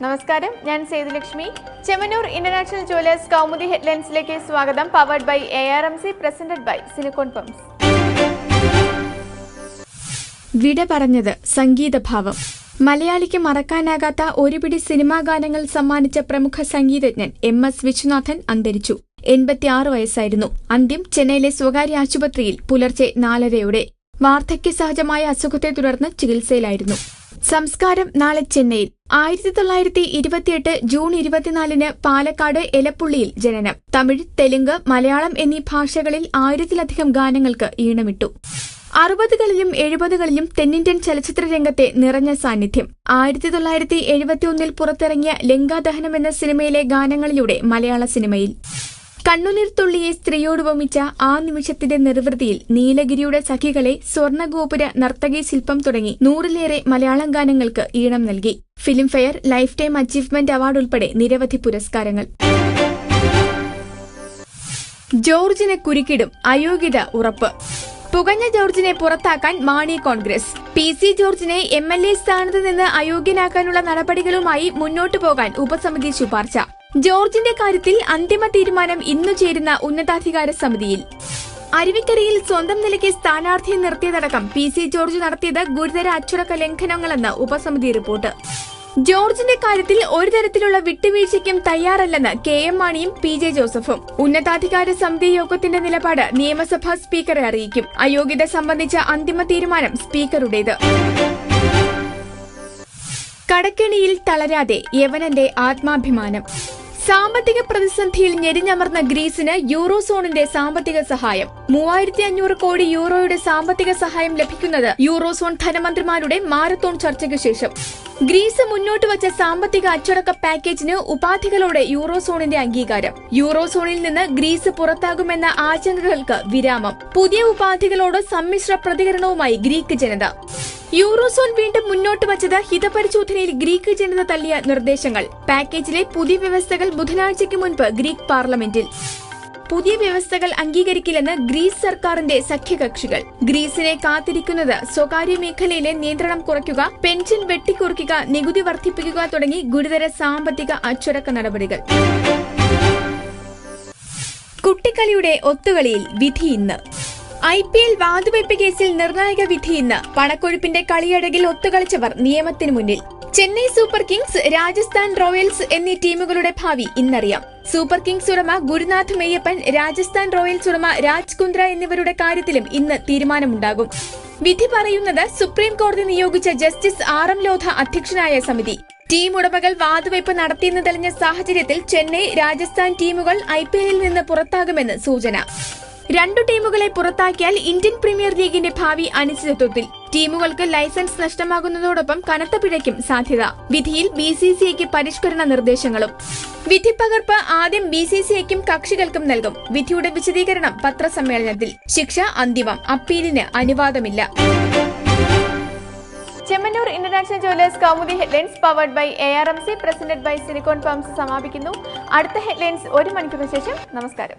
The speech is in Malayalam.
നമസ്കാരം, ഞാൻ സേതുലക്ഷ്മി. ചെമ്മന്നൂർ ഇന്റർനാഷണൽ ജുവലേഴ്സ് കൗമുദി ഹെഡ്ലൈൻസിലേക്ക് സ്വാഗതം. Powered by ARMC, presented by silicon pumps. വിട പറഞ്ഞത് സംഗീതഭാവം. മലയാളിക്ക് മറക്കാനാകാത്ത ഒരുപിടി സിനിമാ ഗാനങ്ങൾ സമ്മാനിച്ച പ്രമുഖ സംഗീതജ്ഞൻ MS വിശ്വനാഥൻ അന്തരിച്ചു. 86 വയസ്സായിരുന്നു. അന്ത്യം ചെന്നൈയിലെ സ്വകാര്യ ആശുപത്രിയിൽ പുലർച്ചെ 4:30. വാർദ്ധക്യസഹജമായ അസുഖത്തെ തുടർന്ന് ചികിത്സയിലായിരുന്നു. സംസ്കാരം നാളെ ചെന്നൈയിൽ. 1928 ജൂൺ 24 പാലക്കാട് എലപ്പുള്ളിയിൽ ജനനം. തമിഴ്, തെലുങ്ക്, മലയാളം എന്നീ ഭാഷകളിൽ 1000-ലധികം ഗാനങ്ങൾക്ക് ഈണമിട്ടു. 60കളിലും 70കളിലും തെന്നിന്ത്യൻ ചലച്ചിത്ര രംഗത്തെ നിറഞ്ഞ സാന്നിധ്യം. 1971 പുറത്തിറങ്ങിയ ലങ്കാദഹനം എന്ന സിനിമയിലെ ഗാനങ്ങളിലൂടെ മലയാള സിനിമയിൽ. കണ്ണുനീർ തുള്ളിയെ സ്ത്രീയോടുപമിച്ച ആ നിമിഷത്തിന്റെ നിർവൃതിയിൽ നീലഗിരിയുടെ സഖികളെ, സ്വർണ്ണഗോപുര, നർത്തകി ശില്പം തുടങ്ങി 100-ലേറെ മലയാളം ഗാനങ്ങൾക്ക് ഈണം നൽകി. Filmfare life time achievement award ഉൾപ്പെടെ നിരവധി പുരസ്കാരങ്ങൾ. ജോർജിന് കുരുക്കിടും, അയോഗ്യത ഉറപ്പ്. പുകഞ്ഞ ജോർജിനെ പുറത്താക്കാൻ മാണി കോൺഗ്രസ്. PC ജോർജിനെ MLA സ്ഥാനത്ത് നിന്ന് അയോഗ്യനാക്കാനുള്ള നടപടികളുമായി മുന്നോട്ടു പോകാൻ ഉപസമിതി ശുപാർശ. ജോർജിന്റെ കാര്യത്തിൽ അന്തിമ തീരുമാനം ഇന്നു ചേരുന്ന ഉന്നതാധികാര സമിതിയിൽ. അരുവിക്കരയിൽ സ്വന്തം നിലയ്ക്ക് സ്ഥാനാർത്ഥിയെ നിർത്തിയതടക്കം PC ജോർജ് നടത്തിയത് ഗുരുതര അച്ചടക്ക ലംഘനങ്ങളെന്ന് ഉപസമിതി റിപ്പോർട്ട്. ജോർജിന്റെ കാര്യത്തിൽ ഒരു തരത്തിലുള്ള വിട്ടുവീഴ്ചയ്ക്കും തയ്യാറല്ലെന്ന് KM മാണിയും PJ ജോസഫും. ഉന്നതാധികാര സമിതി യോഗത്തിന്റെ നിലപാട് നിയമസഭാ സ്പീക്കറെ അറിയിക്കും. അയോഗ്യത സംബന്ധിച്ച അന്തിമ തീരുമാനം സ്പീക്കറുടേത്. കടക്കെണിയിൽ തളരാതെ യവനന്റെ ആത്മാഭിമാനം. സാമ്പത്തിക പ്രതിസന്ധിയിൽ ഞെരിഞ്ഞമർന്ന ഗ്രീസിന് യൂറോസോണിന്റെ സാമ്പത്തിക സഹായം. 3500 കോടി യൂറോയുടെ സാമ്പത്തിക സഹായം ലഭിക്കുന്നത് യൂറോസോൺ ധനമന്ത്രിമാരുടെ മാരത്തോൺ ചർച്ചയ്ക്കു ശേഷം. ഗ്രീസ് മുന്നോട്ട് വച്ച സാമ്പത്തിക അച്ചടക്ക പാക്കേജിന് ഉപാധികളോടെ യൂറോസോണിന്റെ അംഗീകാരം. യൂറോസോണിൽ നിന്ന് ഗ്രീസ് പുറത്താകുമെന്ന ആശങ്കകൾക്ക് വിരാമം. പുതിയ ഉപാധികളോട് സമ്മിശ്ര പ്രതികരണവുമായി ഗ്രീക്ക് ജനത. യൂറോസോൺ വീണ്ടും മുന്നോട്ട് വച്ചത് ഹിതപരിശോധനയിൽ ഗ്രീക്ക് ജനത തള്ളിയ നിർദ്ദേശങ്ങൾ. പാക്കേജിലെ പുതിയ വ്യവസ്ഥകൾ ബുധനാഴ്ചയ്ക്ക് മുൻപ് ഗ്രീക്ക് പാർലമെന്റിൽ. പുതിയ വ്യവസ്ഥകൾ അംഗീകരിക്കില്ലെന്ന് ഗ്രീസ് സർക്കാരിന്റെ സഖ്യകക്ഷികൾ. ഗ്രീസിനെ കാത്തിരിക്കുന്നത് സ്വകാര്യ മേഖലയിലെ നിയന്ത്രണം കുറയ്ക്കുക, പെൻഷൻ വെട്ടിക്കുറയ്ക്കുക, നികുതി വർദ്ധിപ്പിക്കുക തുടങ്ങി ഗുരുതര സാമ്പത്തിക അച്ചടക്ക നടപടികൾ. കുട്ടിക്കളിയുടെ ഒത്തുകളിയിൽ വിധി ഇന്ന്. IPL വാതുവയ്പ് കേസിൽ നിർണായക വിധി ഇന്ന്. പണക്കൊഴുപ്പിന്റെ കളിയടകിൽ ഒത്തുകളിച്ചവർ നിയമത്തിനു മുന്നിൽ. Chennai super Kings, Rajasthan Royals എന്നീ ടീമുകളുടെ ഭാവി ഇന്നറിയാം. സൂപ്പർ കിങ്സ് ഉടമ ഗുരുനാഥ് മെയ്യപ്പൻ, രാജസ്ഥാൻ റോയൽസ് ഉടമ രാജ് കുന്ദ്ര എന്നിവരുടെ കാര്യത്തിലും ഇന്ന് തീരുമാനമുണ്ടാകും. വിധി പറയുന്നത് സുപ്രീം കോടതി നിയോഗിച്ച ജസ്റ്റിസ് RM ലോധ അധ്യക്ഷനായ സമിതി. ടീം ഉടമകൾ വാതുവയ്പ് നടത്തിയെന്ന് തെളിഞ്ഞ സാഹചര്യത്തിൽ ചെന്നൈ, രാജസ്ഥാൻ ടീമുകൾ IPLൽ നിന്ന് പുറത്താകുമെന്ന് സൂചന. 2 ടീമുകളെ പുറത്താക്കിയാൽ ഇന്ത്യൻ പ്രീമിയർ ലീഗിന്റെ ഭാവി അനിശ്ചിതത്വത്തിൽ. ടീമുകൾക്ക് ലൈസൻസ് നഷ്ടമാകുന്നതോടൊപ്പം കനത്ത പിഴയ്ക്കും സാധ്യത. വിധിയിൽ BCCIക്ക് പരിഷ്കരണ നിർദ്ദേശങ്ങളും. വിധിപ്പകർപ്പ് ആദ്യം BCCIക്കും കക്ഷികൾക്കും നൽകും. വിധിയുടെ വിശദീകരണം പത്രസമ്മേളനത്തിൽ. ശിക്ഷ അന്തിമം. അപ്പീലിന് അനുവാദമില്ല. Chemmannur International Jewellers Kaumudi headlines powered by ARMC, presented by silicon pumps സമാപിക്കുന്നു. അടുത്ത ഹെഡ്ലൈൻസ് 1 മണിക്കൂറിന് ശേഷം. നമസ്കാരം.